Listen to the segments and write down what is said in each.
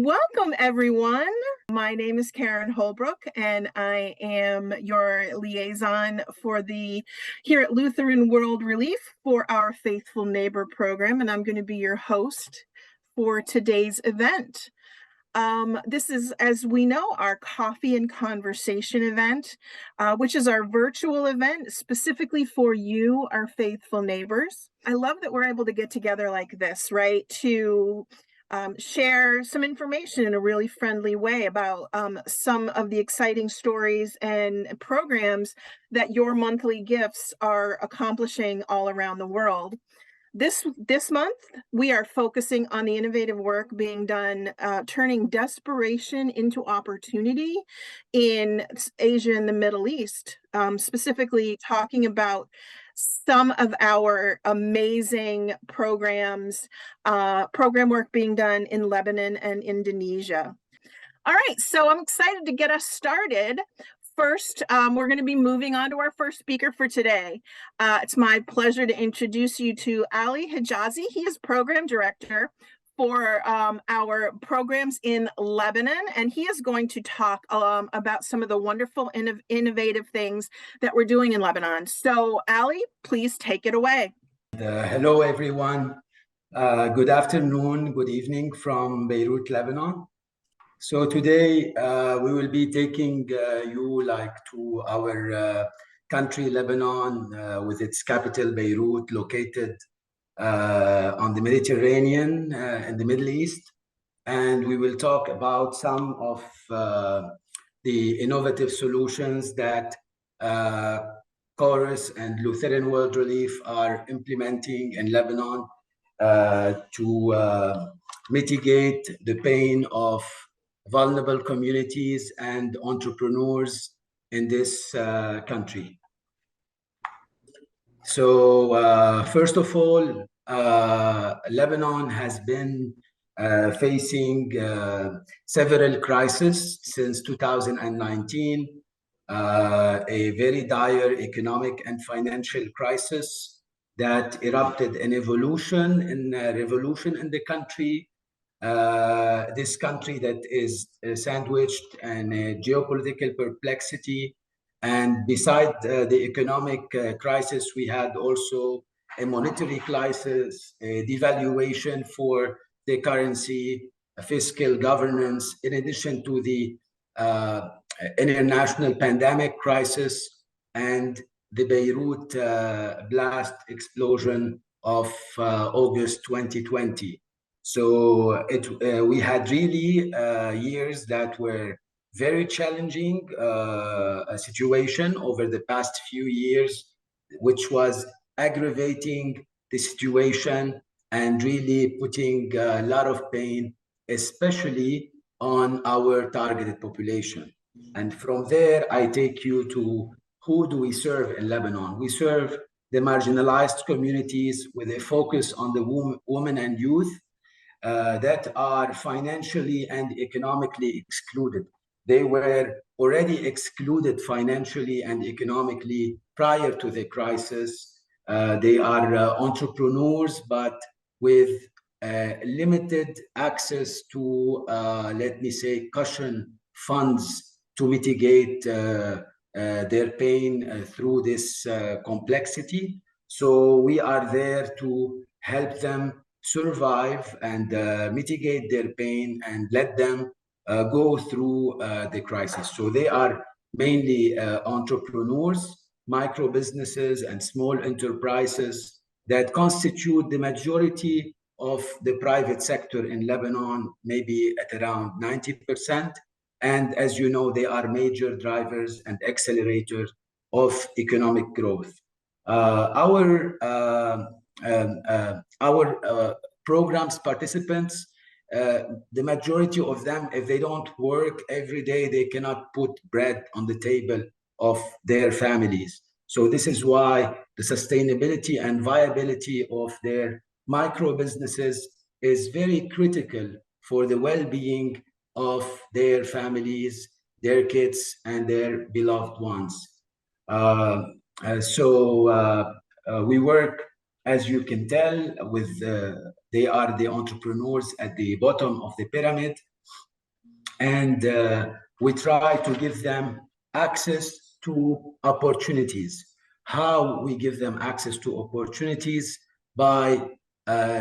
Welcome, everyone. My name is Karen Holbrook, and I am your liaison for here at Lutheran World Relief for our Faithful Neighbor program, and I'm going to be your host for today's event. This is, as we know, our Coffee and Conversation event, which is our virtual event specifically for you, our faithful neighbors. I love that we're able to get together like this, right, to share some information in a really friendly way about some of the exciting stories and programs that your monthly gifts are accomplishing all around the world. This month, we are focusing on the innovative work being done, turning desperation into opportunity in Asia and the Middle East, specifically talking about some of our amazing program work being done in Lebanon and Indonesia. All right, so I'm excited to get us started. First, we're going to be moving on to our first speaker for today. It's my pleasure to introduce you to Ali Hijazi. He is program director for our programs in Lebanon, and he is going to talk about some of the wonderful innovative things that we're doing in Lebanon. So, Ali, please take it away. Hello, everyone. Good afternoon, good evening from Beirut, Lebanon. So today we will be taking you to our country, Lebanon, with its capital, Beirut, located on the Mediterranean in the Middle East. And we will talk about some of the innovative solutions that Chorus and Lutheran World Relief are implementing in Lebanon to mitigate the pain of vulnerable communities and entrepreneurs in this country. So first of all, Lebanon has been facing several crises since 2019, a very dire economic and financial crisis that erupted in revolution in the country. This country that is sandwiched in a geopolitical perplexity. And beside the economic crisis, we had also a monetary crisis, a devaluation for the currency, a fiscal governance, in addition to the international pandemic crisis and the Beirut blast explosion of August 2020. So we had really years that were very challenging, a situation over the past few years, which was aggravating the situation and really putting a lot of pain, especially on our targeted population. And from there, I take you to who do we serve in Lebanon? We serve the marginalized communities with a focus on the women and youth, that are financially and economically excluded. They were already excluded financially and economically prior to the crisis. They are entrepreneurs, but with limited access to, let me say, cushion funds to mitigate their pain through this complexity. So we are there to help them survive and mitigate their pain and let them go through the crisis. So they are mainly entrepreneurs, micro businesses, and small enterprises that constitute the majority of the private sector in Lebanon, maybe at around 90%. And as you know, they are major drivers and accelerators of economic growth. Our programs participants, the majority of them, if they don't work every day, they cannot put bread on the table of their families. So this is why the sustainability and viability of their micro businesses is very critical for the well-being of their families, their kids, and their beloved ones. We work, as you can tell, with they are the entrepreneurs at the bottom of the pyramid. and we try to give them access to opportunities. How we give them access to opportunities? By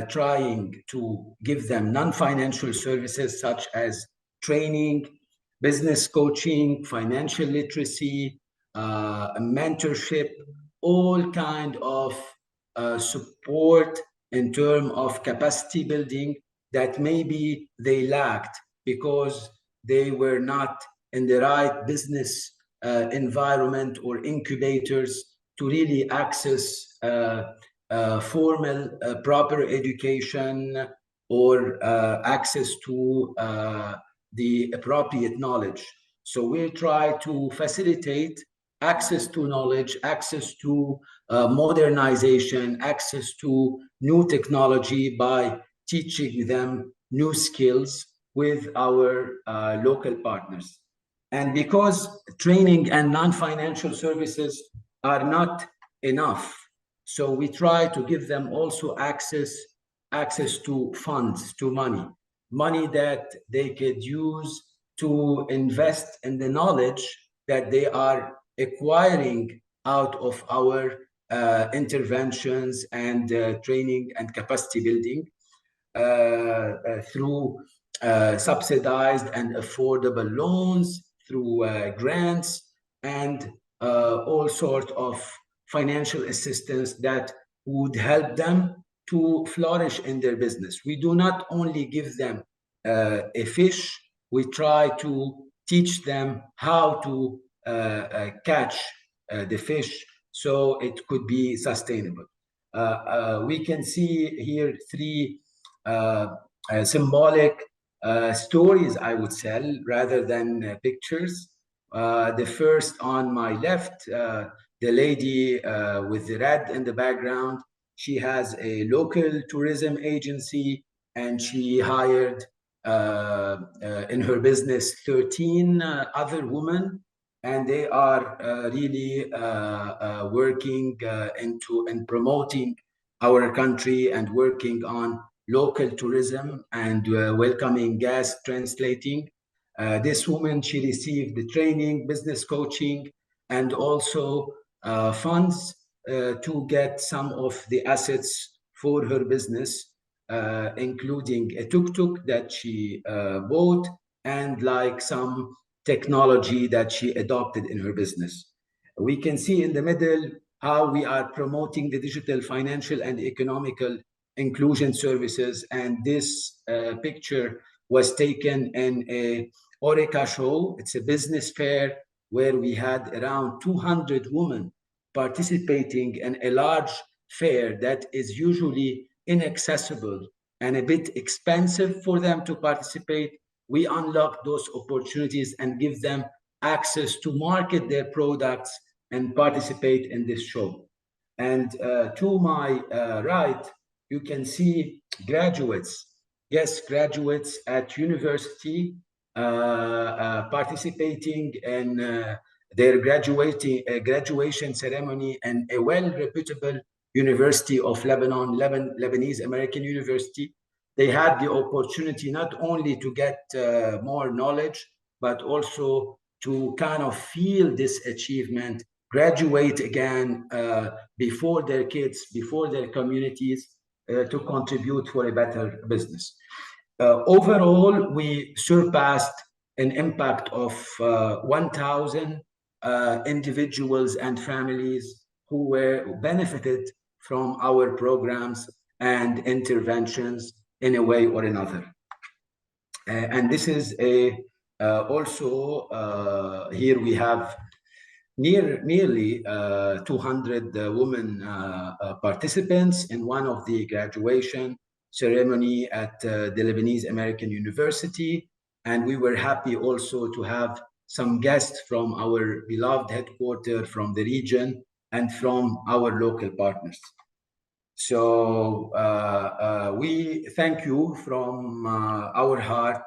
trying to give them non-financial services such as training, business coaching, financial literacy, mentorship, all kind of support in terms of capacity building that maybe they lacked because they were not in the right business environment or incubators to really access formal proper education or access to the appropriate knowledge. So we try to facilitate access to knowledge, access to modernization, access to new technology by teaching them new skills with our local partners. And because training and non-financial services are not enough, so we try to give them also access to funds, to money that they could use to invest in the knowledge that they are acquiring out of our interventions and training and capacity building through subsidized and affordable loans, through grants, and all sorts of financial assistance that would help them to flourish in their business. We do not only give them a fish, we try to teach them how to catch the fish so it could be sustainable. We can see here three symbolic stories, I would say, rather than pictures. The first on my left, the lady with the red in the background, she has a local tourism agency and she hired in her business 13 other women, and they are really working into and promoting our country and working on local tourism and welcoming guests, translating. This woman, she received the training, business coaching, and also funds to get some of the assets for her business, including a tuk-tuk that she bought and like some technology that she adopted in her business. We can see in the middle how we are promoting the digital financial and economical inclusion services. And this picture was taken in a Oreca show. It's a business fair where we had around 200 women participating in a large fair that is usually inaccessible and a bit expensive for them to participate. We unlock those opportunities and give them access to market their products and participate in this show. And to my right, you can see graduates, yes, graduates at university participating in their graduation ceremony and a well-reputable University of Lebanon, Lebanese American University. They had the opportunity not only to get more knowledge, but also to kind of feel this achievement, graduate again before their kids, before their communities, to contribute for a better business. Overall, we surpassed an impact of 1,000 individuals and families who were benefited from our programs and interventions in a way or another. And this is also here we have nearly 200 women participants in one of the graduation ceremony at the Lebanese American University. And we were happy also to have some guests from our beloved headquarters from the region and from our local partners. So we thank you from our heart.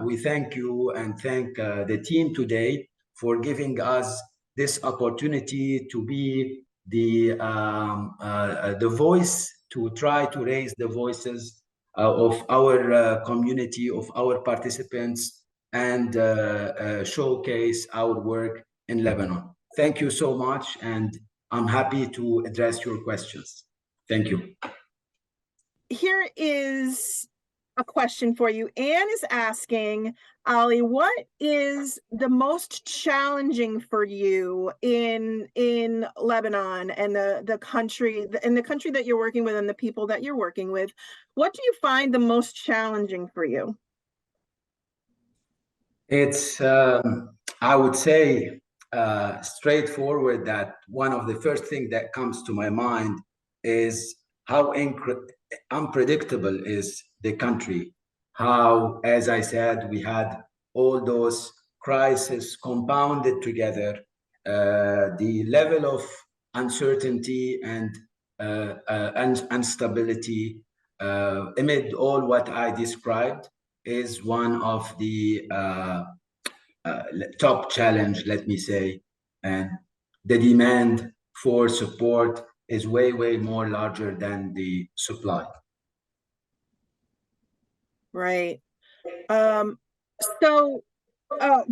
We thank you and thank the team today for giving us this opportunity to be the voice, to try to raise the voices of our community, of our participants, and showcase our work in Lebanon. Thank you so much, and I'm happy to address your questions. Thank you. Here is a question for you. Anne is asking, Ali, what is the most challenging for you in Lebanon and the country that you're working with and the people that you're working with? What do you find the most challenging for you? It's, I would say, straightforward that one of the first things that comes to my mind is how unpredictable is the country. How, as I said, we had all those crises compounded together, the level of uncertainty and instability amid all what I described is one of the top challenge, let me say, and the demand for support is way, way more larger than the supply. Right. So Jeff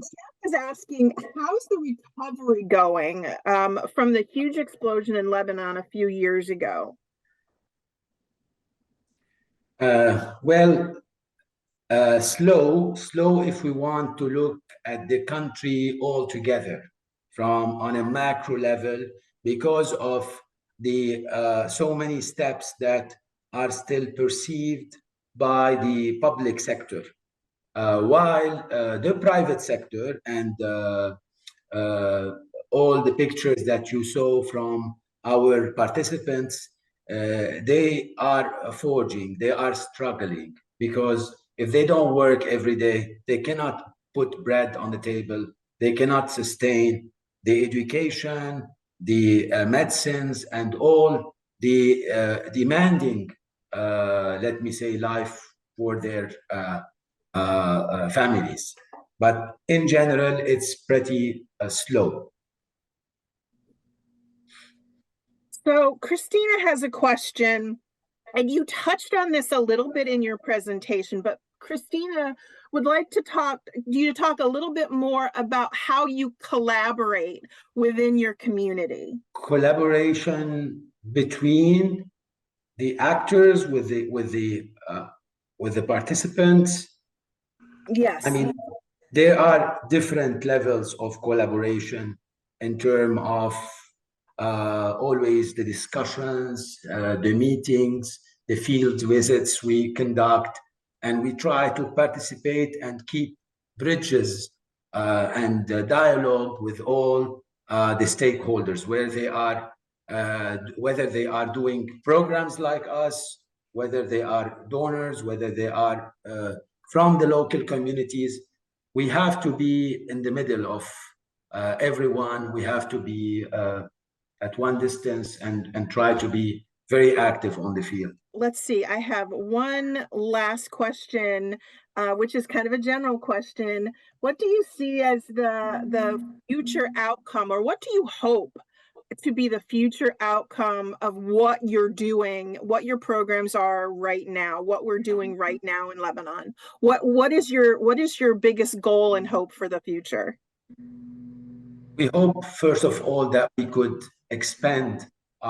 is asking, how's the recovery going from the huge explosion in Lebanon a few years ago? Well, slow if we want to look at the country altogether from on a macro level because of the so many steps that are still perceived by the public sector, while the private sector and all the pictures that you saw from our participants, they are forging, they are struggling because if they don't work every day, they cannot put bread on the table, they cannot sustain the education, the medicines, and all the demanding, let me say, life for their families. But in general, it's pretty slow. So Christina has a question, and you touched on this a little bit in your presentation, but Christina would like to talk a little bit more about how you collaborate within your community. Collaboration between the actors with the participants. Yes. I mean, there are different levels of collaboration in terms of always the discussions, the meetings, the field visits we conduct, and we try to participate and keep bridges and dialogue with all the stakeholders, whether they are doing programs like us, whether they are donors, whether they are from the local communities. We have to be in the middle of everyone. We have to be at one distance and try to be very active on the field. Let's see, I have one last question, which is kind of a general question. What do you see as the future outcome, or what do you hope to be the future outcome of what you're doing, what your programs are right now, what we're doing right now in Lebanon? What is your biggest goal and hope for the future? We hope, first of all, that we could expand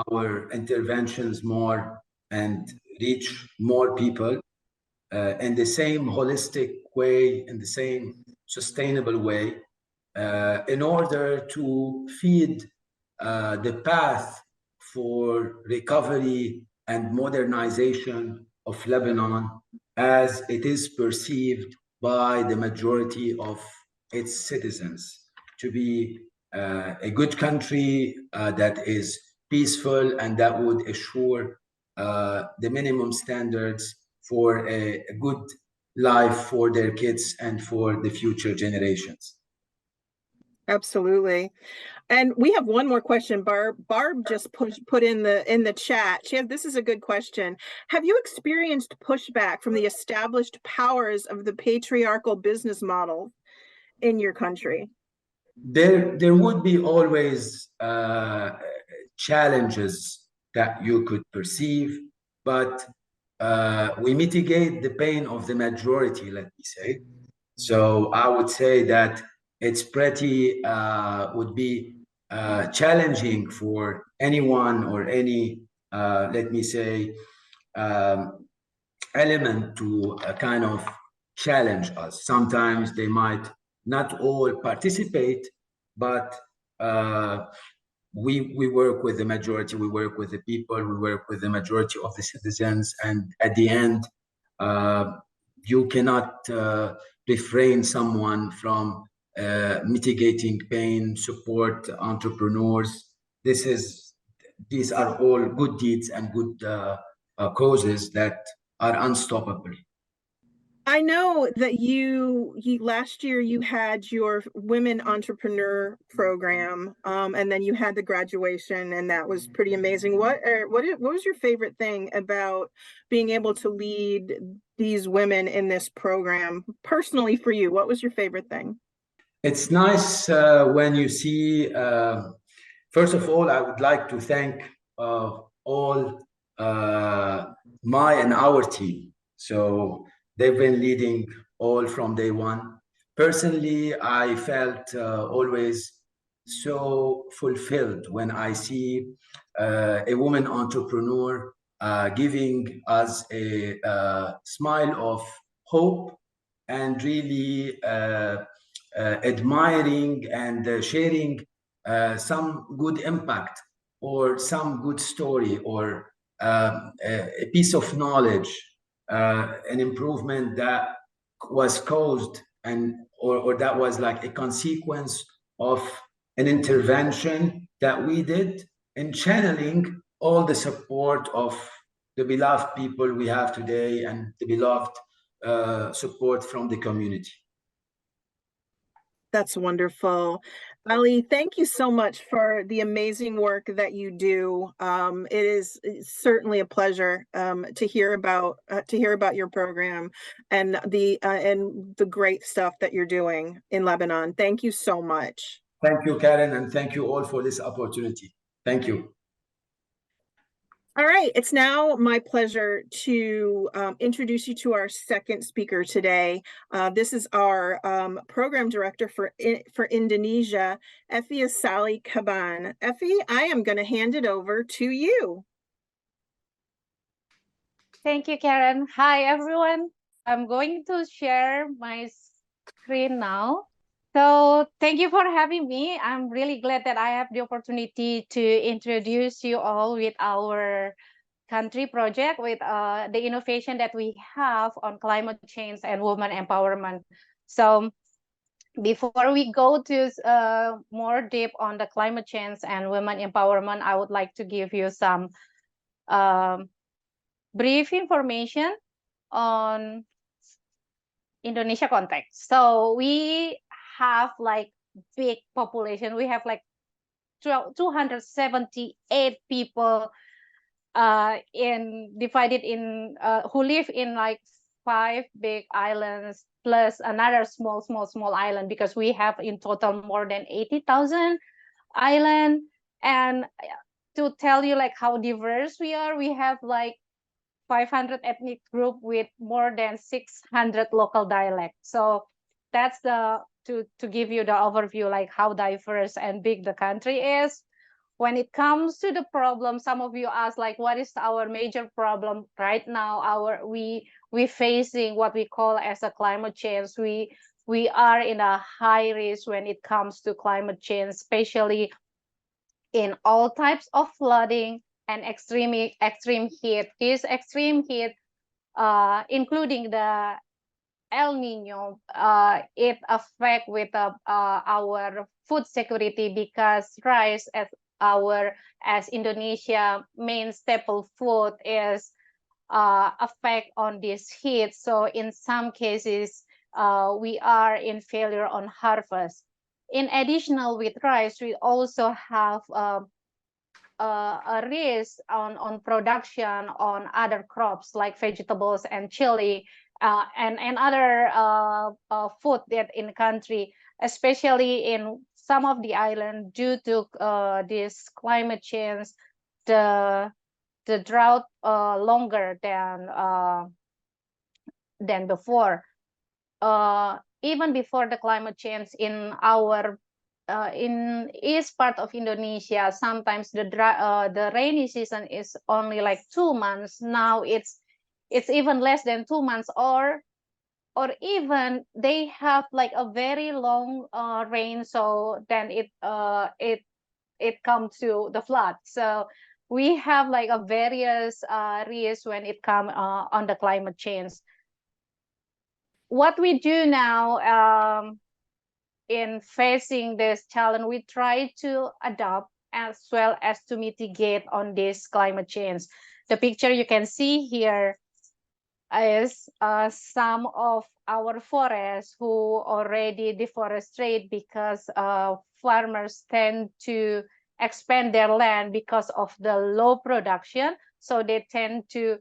our interventions more and reach more people in the same holistic way, in the same sustainable way, in order to feed the path for recovery and modernization of Lebanon as it is perceived by the majority of its citizens to be a good country that is peaceful and that would assure the minimum standards for a good life for their kids and for the future generations. Absolutely. And we have one more question. Barb just put in the chat. This is a good question. Have you experienced pushback from the established powers of the patriarchal business model in your country? There would be always challenges that you could perceive, but we mitigate the pain of the majority, let me say, So I would say that it's pretty would be challenging for anyone or any let me say um, element to kind of challenge us. Sometimes they might not all participate, but uh, we work with the majority, we work with the people, we work with the majority of the citizens, and at the end, uh, you cannot refrain someone from mitigating pain, support entrepreneurs. This is these are all good deeds and good causes that are unstoppable. I know that you last year you had your women entrepreneur program, and then you had the graduation, and that was pretty amazing. What was your favorite thing about being able to lead these women in this program personally for you? What was your favorite thing? It's nice when you see. First of all, I would like to thank all uh, my and our team. So they've been leading all from day one. Personally, I felt always so fulfilled when I see a woman entrepreneur giving us a smile of hope and really admiring and sharing some good impact or some good story or a piece of knowledge, an improvement that was caused and or that was like a consequence of an intervention that we did in channeling all the support of the beloved people we have today and the beloved support from the community. That's wonderful. Ali, thank you so much for the amazing work that you do. It's certainly a pleasure to hear about your program and the great stuff that you're doing in Lebanon. Thank you so much. Thank you, Karen, and thank you all for this opportunity. Thank you. All right, it's now my pleasure to introduce you to our second speaker today. This is our program director for Indonesia, Effie Sali Kaban. Effie, I am going to hand it over to you. Thank you, Karen. Hi, everyone. I'm going to share my screen now. So thank you for having me. I'm really glad that I have the opportunity to introduce you all with our country project, with the innovation that we have on climate change and women empowerment. So before we go to more deep on the climate change and women empowerment, I would like to give you some brief information on Indonesia context. So we have like big population. We have like 278 people divided in who live in like 5 big islands plus another small island, because we have in total more than 80,000 island. And to tell you like how diverse we are, we have like 500 ethnic group with more than 600 local dialects. So that's to give you the overview, like how diverse and big the country is. When it comes to the problem, some of you ask like, what is our major problem right now? We facing what we call as a climate change. We are in a high risk when it comes to climate change, especially in all types of flooding and extreme heat. This extreme heat, including the El Nino, it affect with our food security, because rice as Indonesia main staple food is affect on this heat. So in some cases, we are in failure on harvest. In additional with rice, we also have a risk on production on other crops like vegetables and chili, and other food that in the country, especially in some of the island, due to this climate change, the drought longer than before. even before the climate change in our in east part of Indonesia, sometimes the rainy season is only like 2 months. Now it's even less than 2 months, or even they have like a very long rain, so then it comes to the flood. So we have like a various risks when it comes on the climate change. What we do now in facing this challenge, we try to adapt as well as to mitigate on this climate change. The picture you can see here is some of our forests who already deforested because farmers tend to expand their land because of the low production. So they tend to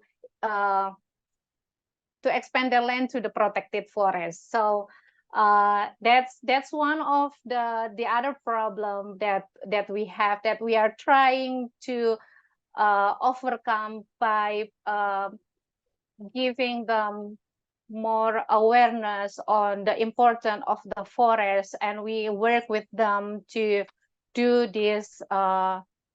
expand their land to the protected forest. So that's one of the other problem that we have, that we are trying to overcome by giving them more awareness on the importance of the forest, and we work with them to do this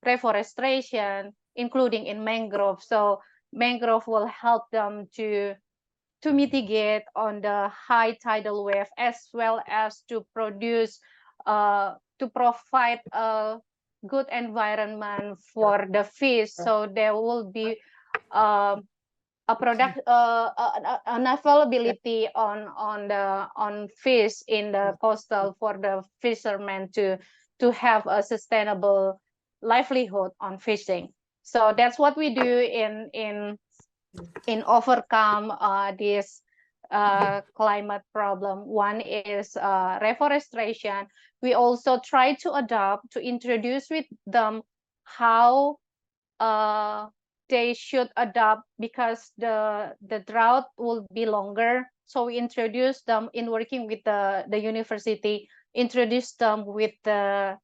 reforestation, including in mangrove. So mangrove will help them to mitigate on the high tidal wave, as well as to produce to provide a good environment for the fish, so there will be a product an availability on fish in the coastal for the fishermen to have a sustainable livelihood on fishing. So that's what we do in overcome this climate problem. One is reforestation. We also try to adopt, to introduce with them how they should adapt, because the drought will be longer. So we introduce them in working with the university, introduce them with the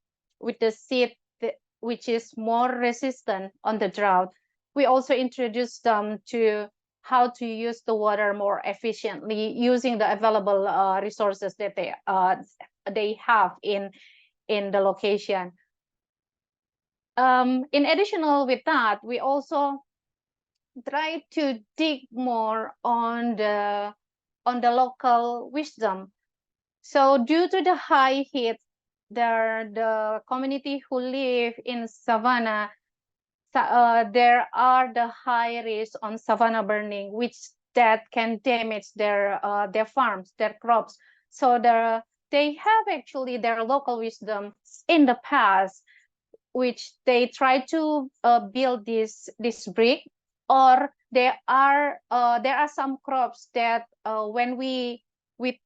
seed which is more resistant on the drought. We also introduce them to how to use the water more efficiently using the available resources that they have in the location. In additional with that, we also try to dig more on the local wisdom. So due to the high heat, the community who live in savanna, there are the high risk on savanna burning, which that can damage their farms, their crops. So they have actually their local wisdom in the past, which they try to build this brick, or there are some crops that when we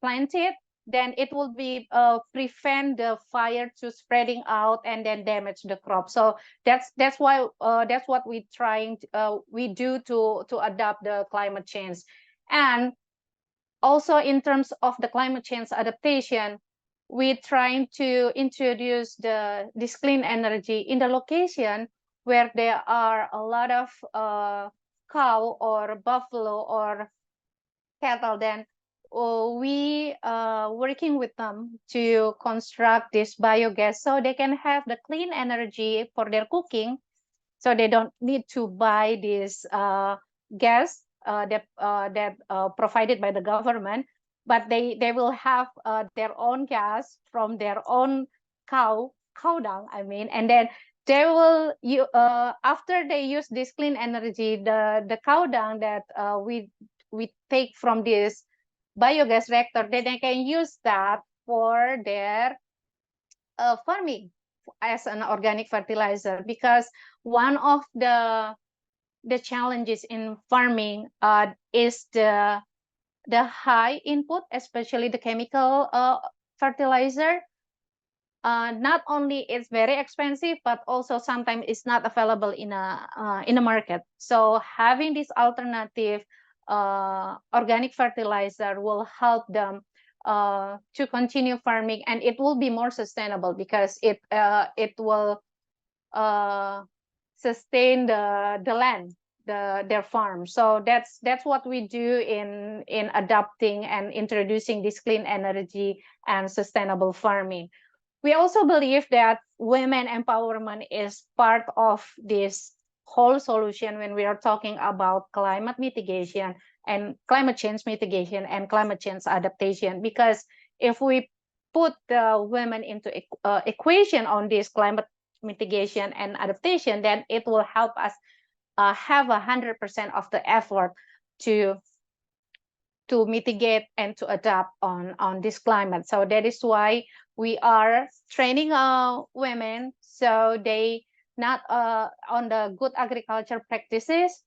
plant it, then it will be prevent the fire to spreading out and then damage the crop. So that's why that's what we trying we do to adapt the climate change. And also in terms of the climate change adaptation, we're trying to introduce this clean energy in the location where there are a lot of cow or buffalo or cattle. Then we working with them to construct this biogas, so they can have the clean energy for their cooking, so they don't need to buy this gas that provided by the government, but they will have their own gas from their own cow dung, I mean. And then they will after they use this clean energy, the cow dung that we take from this biogas reactor, then they can use that for their farming as an organic fertilizer. Because one of the challenges in farming is the high input, especially the chemical fertilizer. Not only it's very expensive, but also sometimes it's not available in a market. So having this alternative organic fertilizer will help them to continue farming, and it will be more sustainable because it will sustain the land their farm. So that's what we do in adopting and introducing this clean energy and sustainable farming. We also believe that women empowerment is part of this whole solution when we are talking about climate mitigation and climate change mitigation and climate change adaptation. Because if we put the women into equation on this climate mitigation and adaptation, then it will help us have 100% of the effort to mitigate and to adapt on this climate. So that is why we are training women, so they not on the good agriculture practices,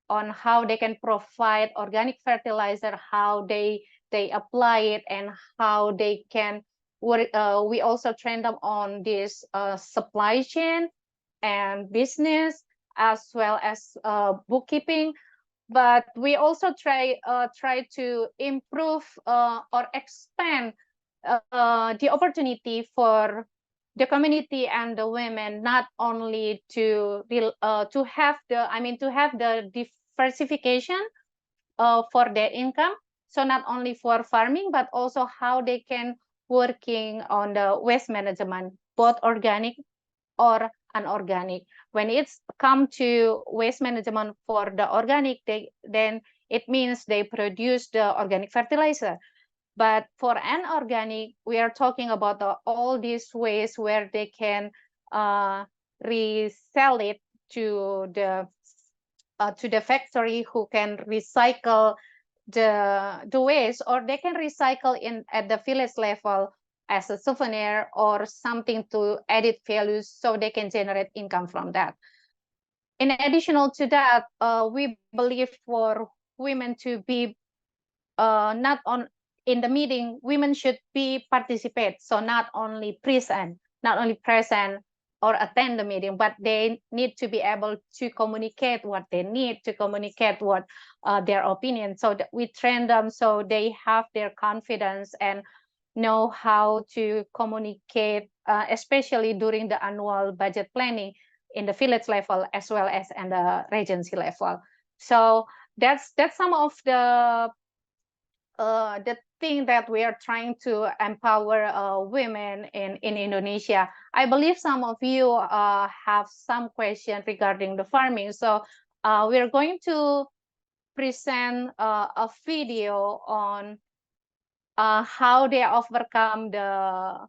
on how they can provide organic fertilizer, how they apply it, and how they can work. We also train them on this supply chain and business, as well as bookkeeping. But we also try to improve or expand the opportunity for the community and the women, not only to have the diversification for their income. So not only for farming, but also how they can working on the waste management, both organic or unorganic. When it's come to waste management for the organic, then it means they produce the organic fertilizer. But for inorganic, we are talking about all these ways where they can resell it to the factory, who can recycle the waste, or they can recycle at the village level as a souvenir or something to added values, so they can generate income from that. In additional to that, we believe for women to be not on in the meeting, women should be participate. So not only present or attend the meeting, but they need to be able to communicate what they need, to communicate what their opinion. So that we train them so they have their confidence and know how to communicate, especially during the annual budget planning in the village level as well as in the regency level. So that's some of the thing that we are trying to empower women in Indonesia. I believe some of you have some question regarding the farming. So we're going to present a video on how they overcome the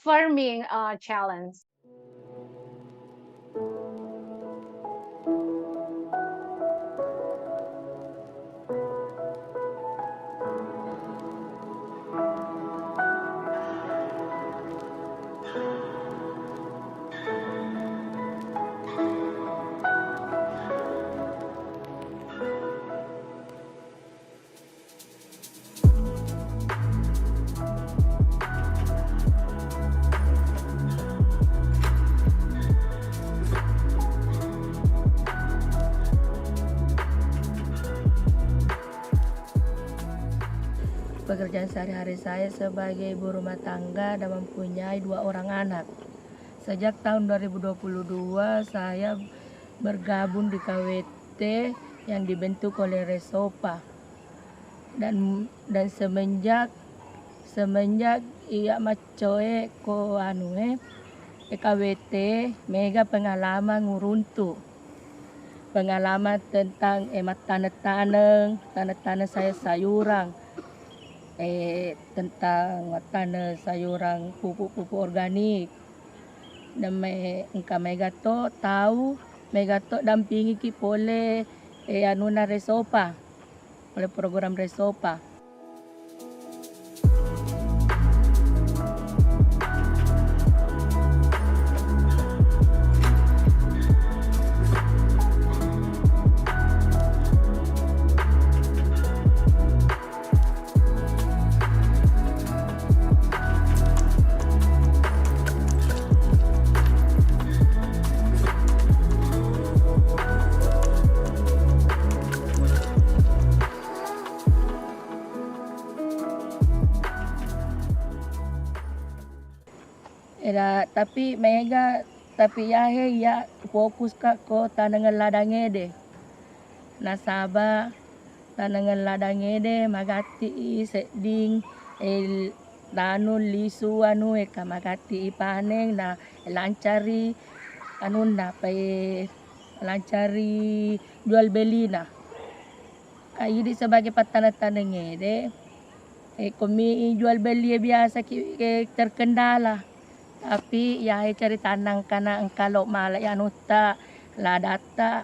farming challenge. Pekerjaan sehari-hari saya sebagai ibu rumah tangga dan mempunyai 2 orang anak. Sejak tahun 2022 saya bergabung di KWT yang dibentuk oleh Resopa. Dan semenjak ia macoe ko KWT mega pengalaman nguruntu. Pengalaman tentang tanah saya sayuran. Tentang tanah sayuran pupuk organik. Dan megato tahu megato dampingi ki oleh anuna Resopa, oleh program Resopa. Tapi ya fokus Kak ko tanangan ladangede. Nasaba tanangan ladangede magati seding nanu lisu anu eka magati ipaneng na lancari anu na lancari jual beli na. Jadi sebagai petani ngede, kami jual beli biasa terkendala. Tapi ya cari tanang karena kalau malah ya nuta ladata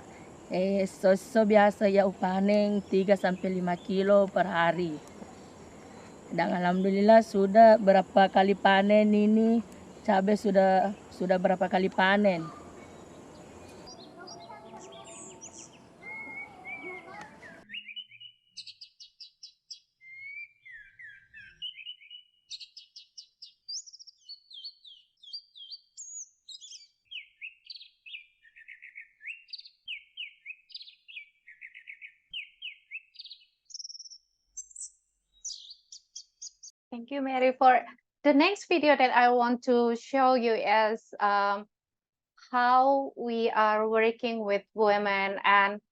biasa ya upanen 3 sampai 5 kilo per hari. Dan alhamdulillah sudah berapa kali panen ini, cabai sudah berapa kali panen. Thank you, Mary. For the next video that I want to show you is how we are working with women and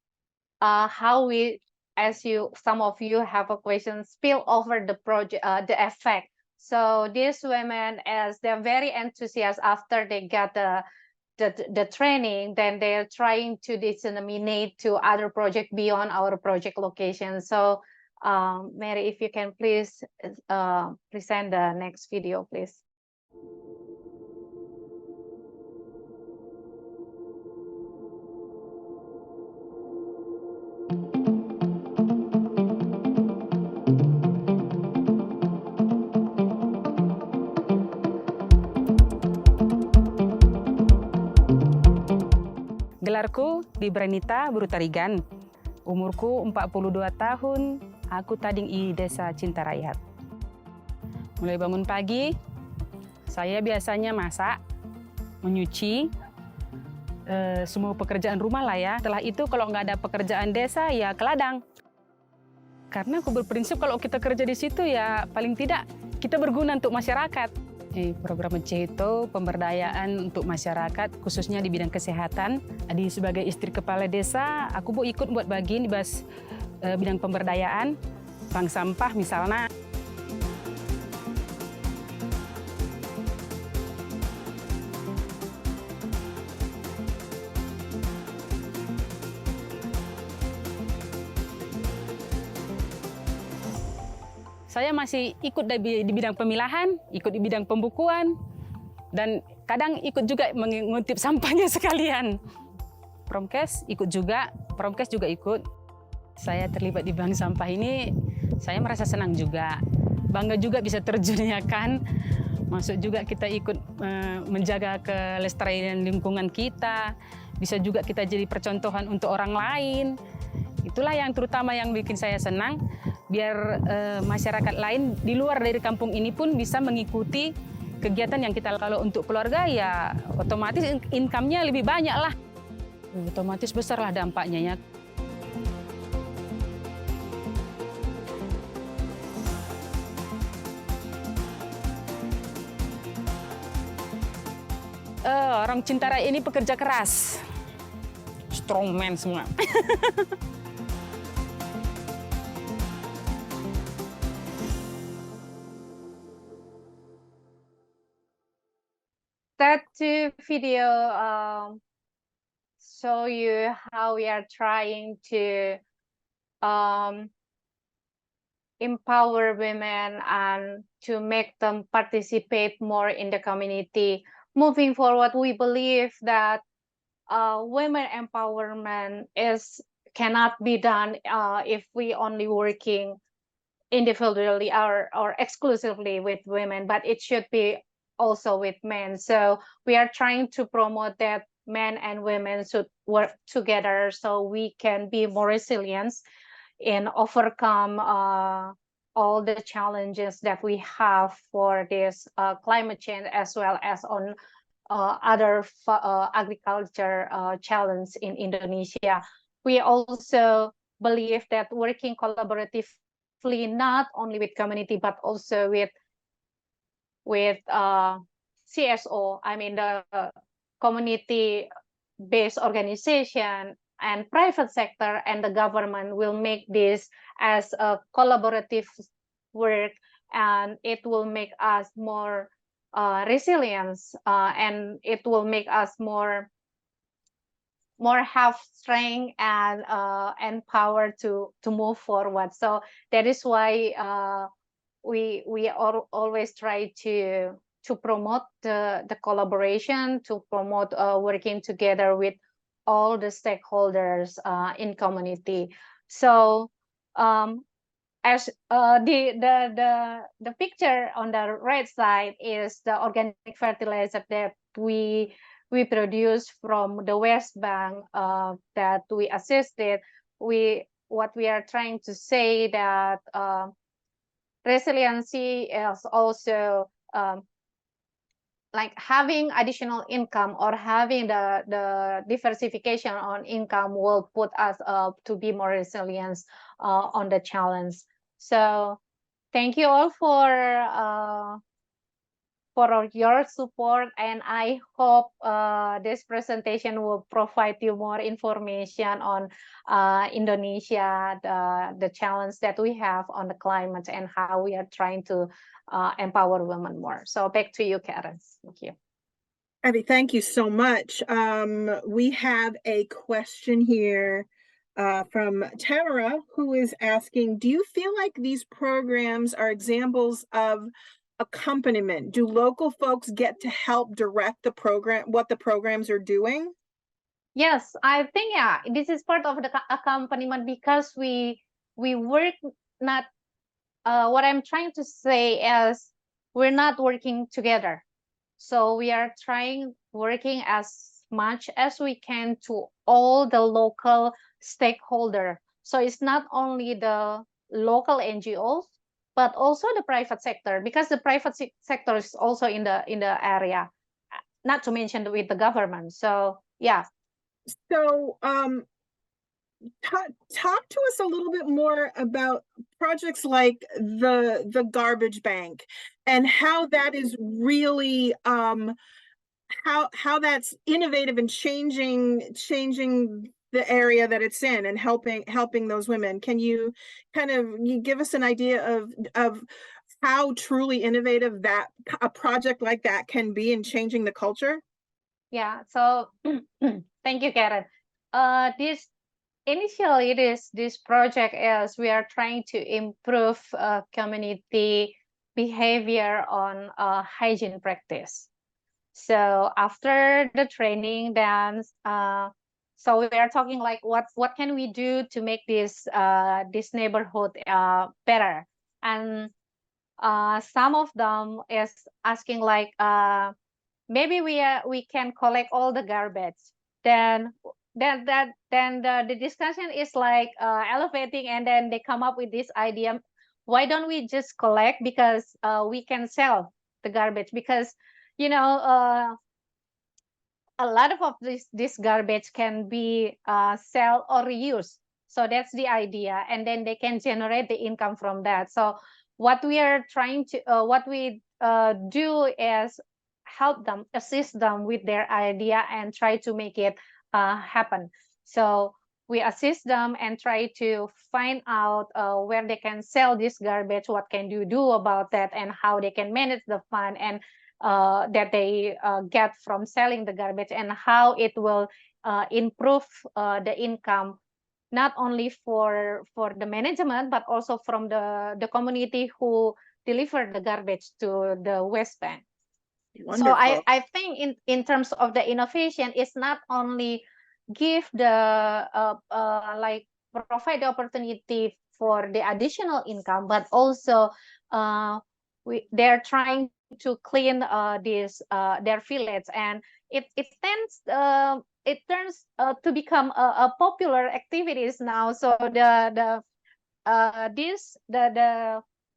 how we, as some of you have a question, spill over the project, the effect. So these women, as they're very enthusiastic after they got the training, then they're trying to disseminate to other projects beyond our project location. So Mary, if you can please present the next video, please. Gelarku di Branita Brutarigan. Umurku 42 tahun, aku tading di Desa Cinta Rakyat. Mulai bangun pagi, saya biasanya masak, menyuci, semua pekerjaan rumah lah ya. Setelah itu kalau nggak ada pekerjaan desa, ya ke ladang. Karena aku berprinsip kalau kita kerja di situ ya paling tidak kita berguna untuk masyarakat. Program C itu pemberdayaan untuk masyarakat, khususnya di bidang kesehatan. Sebagai istri kepala desa, aku mau ikut buat bagian di bidang pemberdayaan, bank sampah misalnya. Saya masih ikut di bidang pemilahan, ikut di bidang pembukuan, dan kadang ikut juga mengutip sampahnya sekalian. Promkes ikut juga, Promkes juga ikut. Saya terlibat di bank sampah ini, saya merasa senang juga. Bangga juga bisa terjun ya kan. Masuk juga kita ikut menjaga kelestarian lingkungan kita. Bisa juga kita jadi percontohan untuk orang lain. Itulah yang terutama yang bikin saya senang. Biar masyarakat lain di luar dari kampung ini pun bisa mengikuti kegiatan yang kita. Kalau untuk keluarga ya otomatis income-nya lebih banyak lah. Otomatis besar lah dampaknya ya. Orang Cinta Rakyat ini pekerja keras. Strongman semua. That video show you how we are trying to empower women and to make them participate more in the community. Moving forward, we believe that women empowerment cannot be done if we only working individually or exclusively with women, but it should be also with men. So we are trying to promote that men and women should work together so we can be more resilient and overcome all the challenges that we have for this climate change, as well as on other agriculture challenge in Indonesia. We also believe that working collaboratively, not only with community, but also with CSO, I mean the community based organization and private sector and the government will make this as a collaborative work, and it will make us more resilient, and it will make us more have strength and power to move forward. So that is why we always try to promote the collaboration, to promote working together with all the stakeholders in community. So as the picture on the right side is the organic fertilizer that we produce from the West Bank that we assisted. What we are trying to say that resiliency is also like having additional income or having the diversification on income will put us to be more resilient on the challenge. So thank you all for your support, and I hope this presentation will provide you more information on Indonesia, the challenge that we have on the climate and how we are trying to empower women more. So back to you, Karen. Thank you. Abby, thank you so much. We have a question here from Tamara, who is asking, do you feel like these programs are examples of accompaniment? Do local folks get to help direct the program, what the programs are doing? Yes, I think, yeah, this is part of the accompaniment because we work not, what I'm trying to say is we're not working together. So we are working as much as we can to all the local stakeholders. So it's not only the local NGOs, but also the private sector, because the private sector is also in the area, not to mention with the government. So yeah. So talk to us a little bit more about projects like the garbage bank and how that is really how that's innovative and changing the area that it's in and helping those women. Can you you give us an idea of how truly innovative that a project like that can be in changing the culture? Yeah, so thank you, Karen. Initially, this project is we are trying to improve community behavior on hygiene practice. So after the training, then so we are talking like what can we do to make this neighborhood better, and some of them is asking like maybe we can collect all the garbage. Then the discussion is like elevating, and then they come up with this idea, why don't we just collect, because we can sell the garbage, because you know a lot of this garbage can be sell or reused. So that's the idea, and then they can generate the income from that. So what we are trying to what we do is help them, assist them with their idea and try to make it happen. So we assist them and try to find out where they can sell this garbage, what can you do about that, and how they can manage the fund and that they get from selling the garbage, and how it will improve the income, not only for the management, but also from the community who deliver the garbage to the West Bank. Wonderful. So I think in terms of the innovation, it's not only give the like provide the opportunity for the additional income, but also they're trying to clean their village, and it turns to become a popular activities now. So the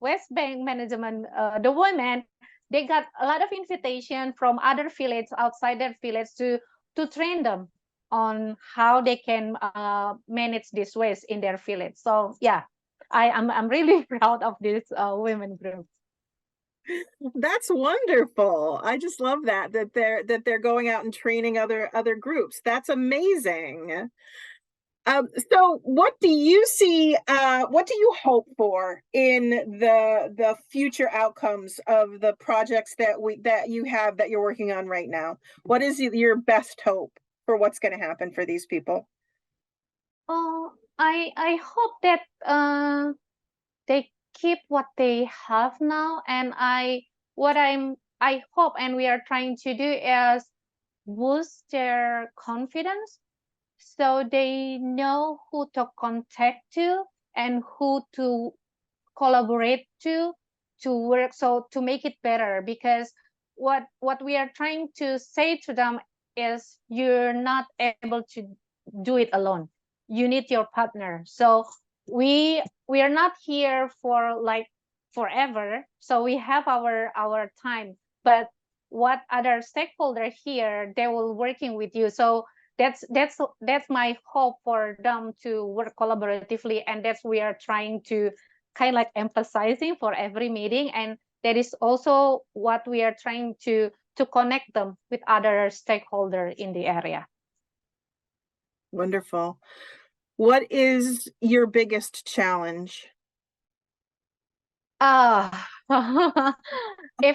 West Bank management, the women, they got a lot of invitation from other villages outside their village to train them on how they can manage this waste in their village. So yeah, I'm really proud of this women group. That's wonderful. I just love that they're going out and training other groups. That's amazing. So what do you see, what do you hope for in the future outcomes of the projects that you have that you're working on right now? What is your best hope for what's going to happen for these people? I hope that they keep what they have now, and I hope and we are trying to do is boost their confidence, so they know who to contact to and who to collaborate to work, so to make it better. Because what we are trying to say to them is, you're not able to do it alone, you need your partner. So we are not here for like forever, so we have our time, but what other stakeholder here, they will working with you. So that's my hope for them to work collaboratively, and that's we are trying to kind of like emphasizing for every meeting. And that is also what we are trying to connect them with other stakeholders in the area. Wonderful. What is your biggest challenge? If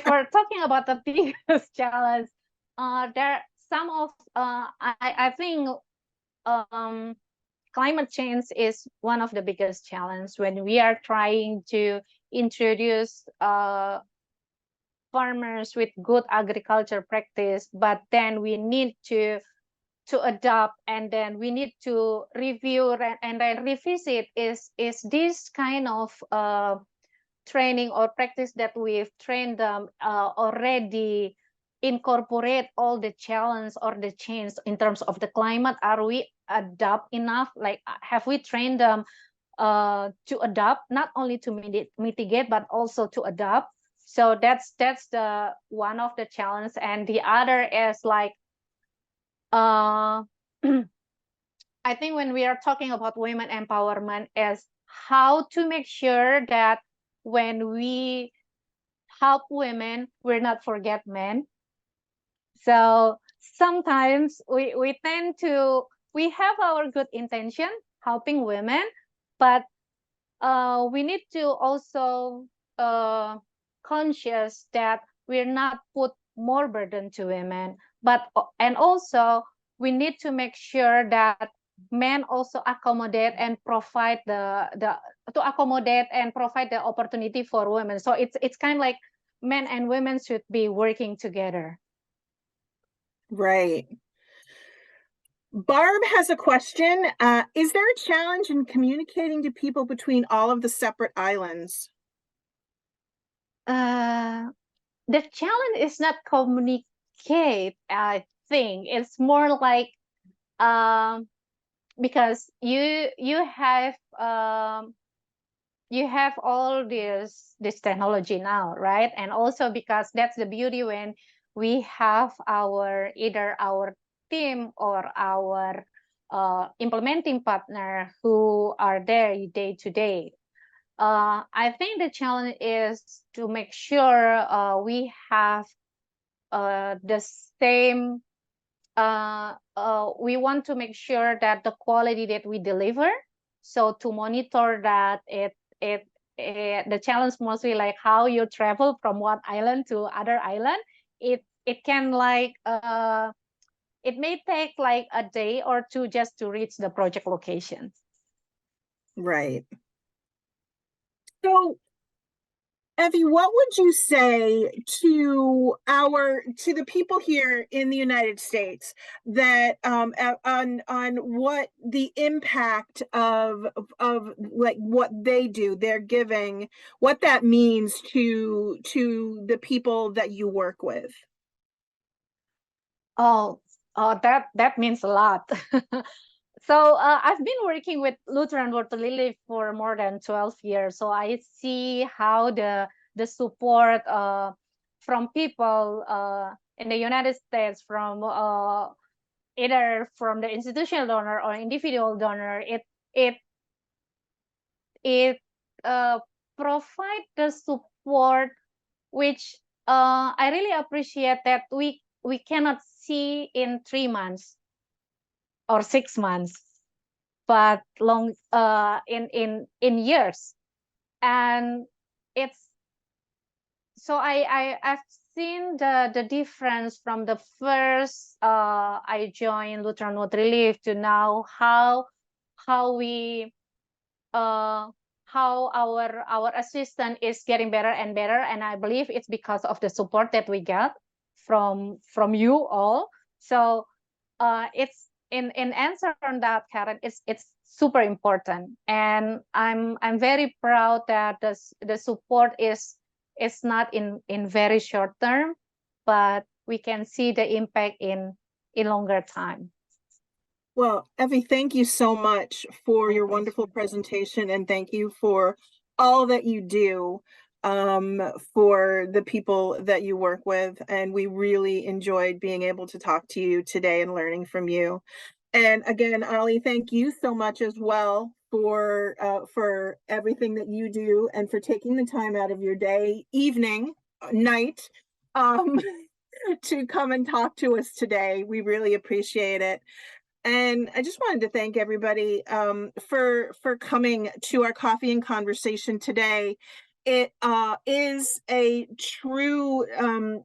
we're talking about the biggest challenge, there are some of I think climate change is one of the biggest challenges when we are trying to introduce farmers with good agriculture practice, but then we need to adopt, and then we need to review and then revisit, is this kind of training or practice that we've trained them already incorporate all the challenge or the change in terms of the climate? Are we adapt enough? Like, have we trained them to adapt, not only to mitigate but also to adapt? So that's the one of the challenge. And the other is like I think when we are talking about women empowerment, is how to make sure that when we help women, we're not forget men. So sometimes we tend to, we have our good intention helping women, but we need to also conscious that we're not put more burden to women, but and also we need to make sure that men also accommodate and provide the to accommodate and provide the opportunity for women. So it's kind of like men and women should be working together. Right. Barb has a question. Is there a challenge in communicating to people between all of the separate islands? The challenge is not communicate, I think. It's more like because you have all this technology now, right? And also because that's the beauty when we have our either our team or our implementing partner who are there day to day. I think the challenge is to make sure we have the same. We want to make sure that the quality that we deliver. So to monitor that, the challenge mostly like how you travel from one island to other island. It can like it may take like a day or two just to reach the project location. Right. So, Evie, what would you say to the people here in the United States that on what the impact of like what they do, they're giving, what that means to the people that you work with? That means a lot. So I've been working with Lutheran World Relief for more than 12 years. So I see how the support from people in the United States, from either from the institutional donor or individual donor, it provide the support which I really appreciate that we cannot see in 3 months or 6 months, but long in years. And it's so I've seen the difference from the first I joined Lutheran World Relief to now, how we how our assistant is getting better and better. And I believe it's because of the support that we get from you all. So it's in answer on that, Karen, it's super important, and I'm very proud that the support is not in very short term, but we can see the impact in longer time. Well, Evie, thank you so much for your wonderful presentation, and thank you for all that you do for the people that you work with. And we really enjoyed being able to talk to you today and learning from you. And again, Ali, thank you so much as well for everything that you do and for taking the time out of your day, evening, night, to come and talk to us today. We really appreciate it. And I just wanted to thank everybody for coming to our coffee and conversation today. It is a true,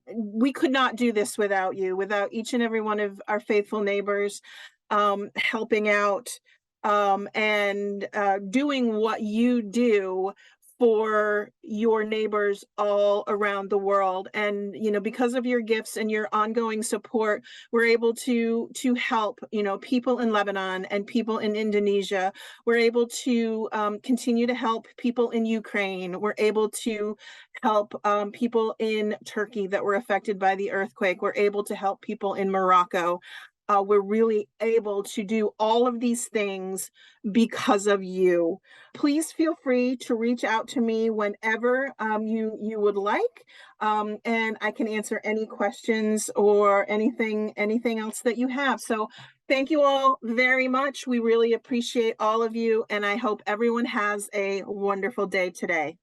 we could not do this without you, without each and every one of our faithful neighbors helping out and doing what you do for your neighbors all around the world. And because of your gifts and your ongoing support, we're able to help people in Lebanon and people in Indonesia. We're able to continue to help people in Ukraine. We're able to help people in Turkey that were affected by the earthquake. We're able to help people in Morocco. We're really able to do all of these things because of you. Please feel free to reach out to me whenever you would like, and I can answer any questions or anything else that you have. So thank you all very much. We really appreciate all of you, and I hope everyone has a wonderful day today.